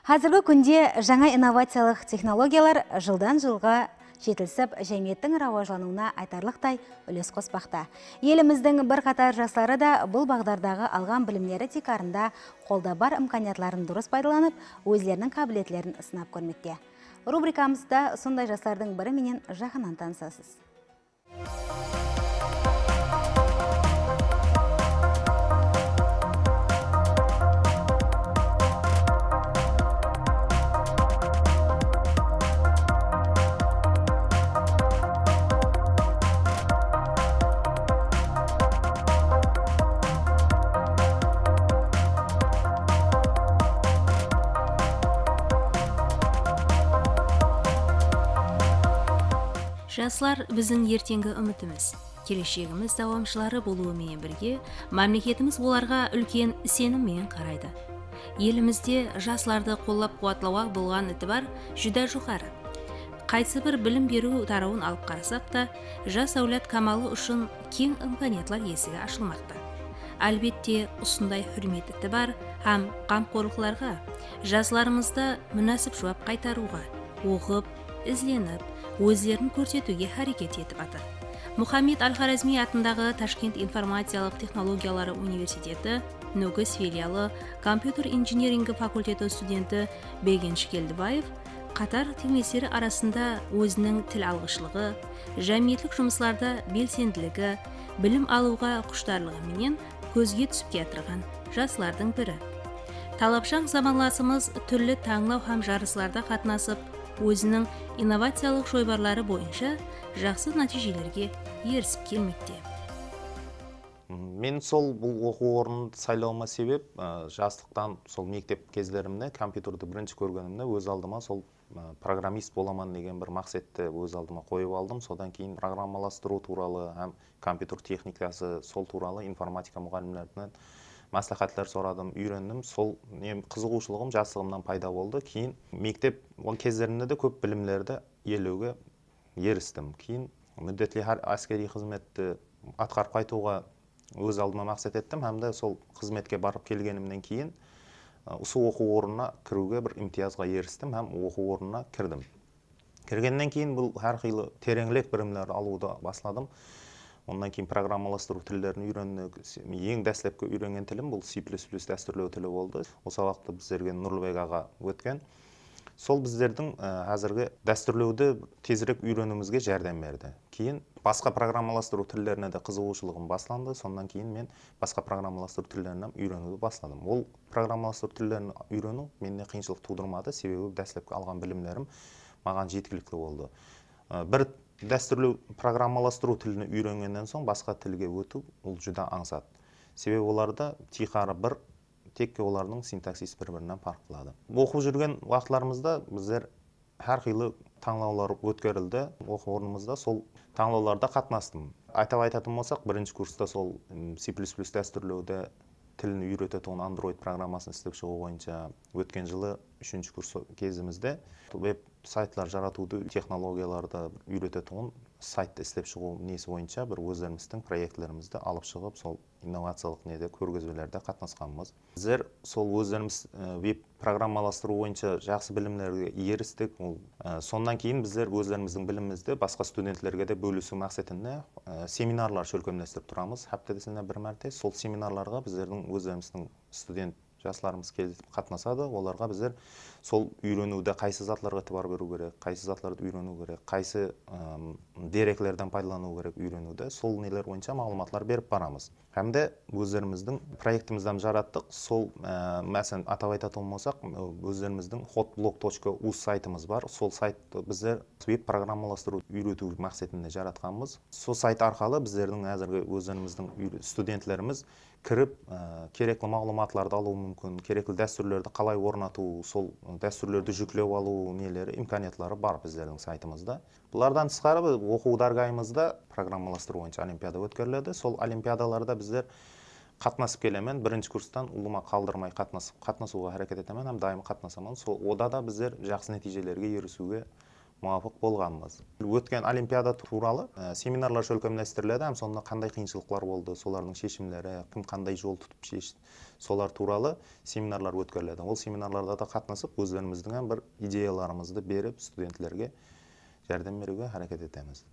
Қазіргі күнде жаңа инновациялық технологиялар жылдан жылға жетілсіп, жәмиеттің рауажлануына айтарлықтай үлес қоспақта. Еліміздің бірқатар жастары да бұл бағдардағы алған білімдері тек арында қолда бар имканиятларын дұрыс пайдаланып, өздерінің қабілетлерін сынап көрмекте. Рубрикамызда сондай жастардың бірі менен жақыннан танысасыз. Жастар біздің ертеңгі үмітіміз, келешегіміз давамшылары болуымен бірге, мемлекетіміз оларға үлкен сеніммен қарайды. Елімізде жастарды қолдап қуатлауға болған ітібар жүдә жоғары. Қайсы бір білім беру тарауын алып қарасақ та, жас әулет камалы үшін кең имканиятлар есігі ашылмақта. Әлбетте, осындай хүрмет ітібар һәм қамқорлықларға жастарымызды мүнәсіп жауап қайтаруға, оқып, ізленіп, өздерін көрсетуге харекет етіп атыр. Мұхаммед Аль-Харазми атындағы Ташкент информациялық технологиялары университеті Нөгіс филиалы компьютер инжинирингі факультеті студенті Беген Шкелдібаев қатар теңдестері арасында өзінің тіл алғышлығы, жәмиеттік жұмысларда белсенділігі, білім алуға құштарлығы менен көзге түсіп кетірген жастардың бірі. Талапшаң заманласымыз түрлі таңлау һәм жарысларда қатынасып, өзінің инновациялық шойбарлары бойынша жақсы нәтижелерге ерісіп келмекте. Мен сол бұл оқу орнын сайлауыма себеп, жастықтан сол мектеп кездерімде компьютерді бірінші көргенімде өз алдыма сол программист боламан деген бір мақсатты өз алдыма қойып алдым. Содан кейін программаластыру туралы һәм компьютер техникасы сол туралы информатика мұғалімдерінен мәслихаттар сорадым, үйрендім. Сол қызығушылығым жастығымнан пайда болды. Кейін мектеп кездерінде де көп білімлерді елеуге ерістім. Кейін мүддетлі әскери қызметті атқарып қайтуға өз алдыма мақсат еттім. Һәм де сол қызметке барып келгенімнен кейін осы оқу орнына кіруге бір имтиязға ерістім һәм оқу орнына кірдім. Кіргеннен кейін бұл әрқилы тереңірек білімдер алуды басладым. Ondan кейін программаластыру тілдерін үйрендік. Ең дәслепкі үйренген тілім бұл C++ дәстүрлеу тілі болды. Осы вақытта біздерге Нұрлыбек аға өткен. Сол біздердің әзірге дәстүрлеуді тезірек үйренуімізге жәрдем берді. Кейін басқа программаластыру тілдеріне де қызығушылығым басланды. Сондан кейін мен басқа программаластыру тілдерінен үйренуді басладым. Ол программаластыру тілдерін үйрену менде қиыншылық тудырмады, себебі дәслепкі алған білімдерім маған жеткілікті болды. Бір дәстүрлі программаластыру тілін үйренгеннен соң басқа тілге өту ол жүдә аңсат. Себебі оларда тиқары бір, текке олардың синтаксис бір-бірінен farqlады. Оқып жүрген уақытларымызда біздер әрқилы таңдаулар өткерілді. Оқу орнымызда сол таңдауларда қатынастым. Айтатын болсақ, бірінші курста сол C++ дәстүрлеуді тілін үйрететін Android программасын істеп шығу бойынша өткен жылы 3-ші курс кезімізде веб сайтлар жаратуды технологияларды үйрететін сайтты істеп шығу несі бойынша бір өздеріміздің проектлерімізді алып шығып, сол инновациялық неде көргізбелерде қатынасқанбыз. Біздер сол өздеріміз веб программаластыру бойынша жақсы білімдерге ерістік. Сондан кейін біздер өздеріміздің білімімізді басқа студенттерге де бөлісу мақсатында семинарлар шөлкемдестіріп тұрамыз. Аптасына бір мәрте сол семинарларға біздердің өздеріміздің студент жастарымыз келіп қатынасады. Оларға біздер сол үйренуді қайсы затларға тыбар беру керек, қайсы затларды үйрену керек, қайсы деректерден пайдалану керек үйренуді, сол нелер бойынша мағлұматлар беріп барамыз. Һәм де өздеріміздің проектімізден жараттық. Сол мәсәлән атап айтатын болсақ, өздеріміздің hotblog.uz сайтымыз бар. Сол сайтты біздер веб программаластыру үйрету мақсатында жаратқанбыз. Сол сайт арқылы біздердің әзірге өздеріміздің студентлеріміз кіріп, керекті мағлұматларды алу мүмкін, керекті дәстүрлерді қалай орнату, сол дәстүрлерді жүктеп алу нелері, имканиятлары бар біздердің сайтымызда. Бұлардан тысқары оқу даргайымызда программаластыру бойынша олимпиада өткеріледі. Сол олимпиадаларда біздер қатынасып келемін. Бірінші курстан ұлыма қалдырмай қатынасуға әрекет етемін, һәм дайым қатынасамын. Сол ода да біздер жақсы нәтижелерге ерісуге муафық болғанбыз. Өткен олимпиада туралы семинарлар шөлкемлестіріледі, һәм сонда қандай қиыншылықтар болды, солардың шешімдері, кім қандай жол тұтып шешті, солар туралы семинарлар өткізіледі. Ол семинарларда да қатынасып, өздеріміздің бір идеяларымызды беріп, студенттерге жәрдем беруге харекет етеміз.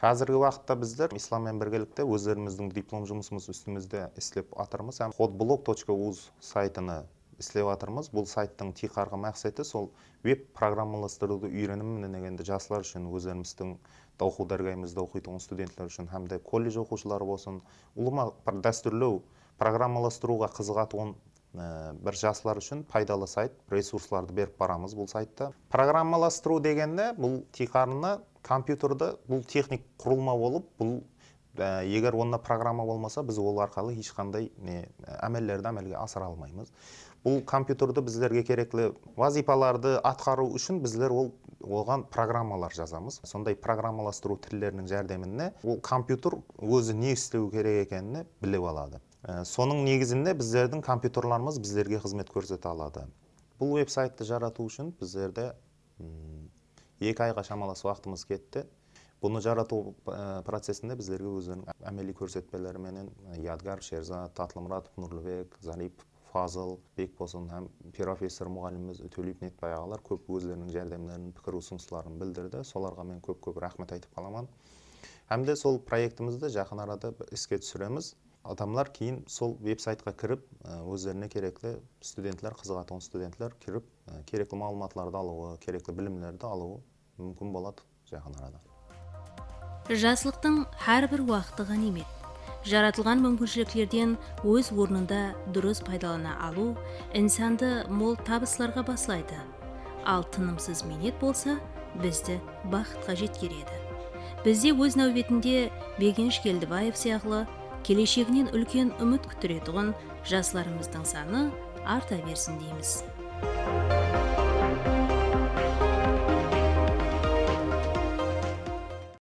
Қазіргі уақытта біздер исламмен біргелікте өздеріміздің диплом жұмысымыз үстімізде істеп атырмыз. Blog.uz сайтыны істеп атырмыз. Бұл сайттың тиқарғы мақсаты сол веб программаластыруды үйренімін дегенде жастар үшін, өздеріміздің оқу дәргейімізде оқитын студенттер үшін, һәм де колледж оқушылары болсын, улыма дәстүрлеу программаластыруға қызығатын бір жастар үшін пайдалы сайт, ресурсларды беріп барамыз бұл сайтта. Программаластыру дегенде бұл тиқарына компьютерді бұл техник құрылма болып, бұл егер онда программа болмаса, біз ол арқылы ешқандай әмеллерді әмелге асыра алмаймыз. Бұл компьютерді біздерге керекті вазипаларды атқару үшін біздер оған программалар жазамыз. Сондай программаластыру тілдерінің жәрдеміне ол компьютер өзі не істеу керек екенін біліп алады. Соның негізінде біздердің компьютерларымыз біздерге қызмет көрсете алады. Бұл веб-сайтты жарату үшін біздерде 2 айға шамалас уақытымыз кетті. Бұны жарату процесінде біздерге өздерінің әмели көрсетпелеріменен Ядгар, Шерзат, Татлымратов, Нұрлыбек, Зарипов, Фазыл, Бек болсын, һәм профессор мұғаліміміз Төлеп Нетбай ағалар көп өздерінің жәрдемлерін, пікір ұсыныстарын білдірді. Соларға мен көп рахмет айтып қаламын. Һәм де сол проектімізді жақын арада іске түсіреміз. Адамлар кейін сол веб-сайтқа кіріп, өздеріне керекті студентлер, қызығатын студентлер кіріп, керекті мағлұматларды алуы, керекті білімлерді алуы мүмкін болады жақын арада. Жаслықтың әрбір уақыты ғанимет. Жаратылған мүмкіншіліктерден өз орнында дұрыс пайдалана алу инсанды мол табысларға баслайды. Ал тынымсыз минет болса, бізді бақытқа жеткереді. Бізде өз нәубетінде Бегеш Келдібаев сияқты келешегінен үлкен үміт күттіретұғын жастарымыздың саны арта берсін дейміз.